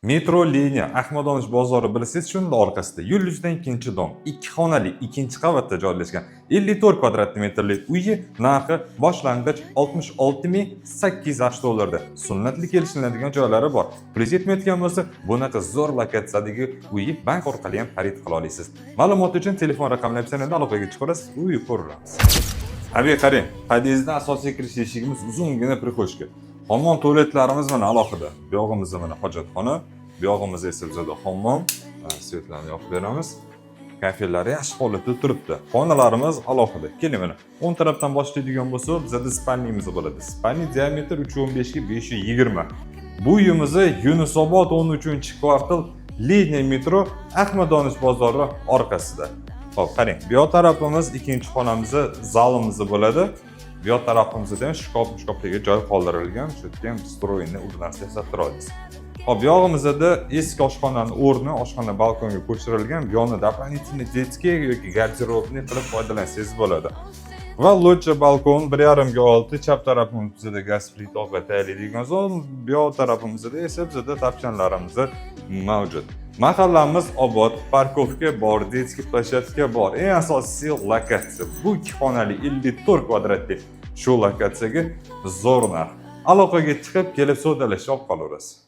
Metro liniya Ahmadonish bozori bilsangiz shunda orqasida Yulduzdan ikkinchi dom, 2 xonali, ikkinchi qavatda joylashgan 54 kvadrat metrlik uyi narxi boshlang'ich 66.800 dollarda. Sunnatli kelishiladigan joylari bor. Pul yetmayotgan bo'lsa, bunaqa zo'r lokatsiyadagi uyni bank orqali ham xarid qila olasiz. Ma'lumot uchun telefon raqamlari bilan aloqaga chiqib olasiz, uyni ko'ramiz. Abi qarang, podyezddan asosiy kirish eshigimiz uzungina prixochka. Hammom tualetlarimiz mana alohida. Bu yog'imiz mana hojatxona, bu yog'imiz esa bizada hammom. Svetlarni yoqib beramiz. Kafelari yaxshi holatda turibdi. Xonalarimiz alohida. Keling mana. O'ng tarafdan boshlaydigan bo'lsa, bizada spalnimiz bo'ladi. Spalni diametr 315 ga 520. Bu uyimizni Yunusobod 13-kvartal liniya metro Ahmadonish bozori orqasida. Xo'p, qarang. Bu tarafimiz ikkinchi xonamizni, zalimiz bo'ladi. Bu tarafimizda ham shkoflarga joy qoldirilgan, shu yerda ham stroyni urnasi yasatib olamiz. Hop, bu yog'imizda eski oshxonaning o'rni oshxona balkonga ko'chirilgan, bu yonida дополнительный детский yoki garderobni qilib foydalansangiz bo'ladi. Va loja balkon 1,5 ga 6, chap tarafimizda gaz plita tayyorlaydigan zon, bu tarafimizda esa bizda tapchanlarimiz mavjud. Mahallamiz obod, parkovka bor, детский ploshatka bor. Eng asosiysi lokatsiya. Bu 2 xonali 54 kvadratlik shu lokatsiyaga zo'r narx. Aloqaga chiqib kelib savdalashib olib qolaverasiz.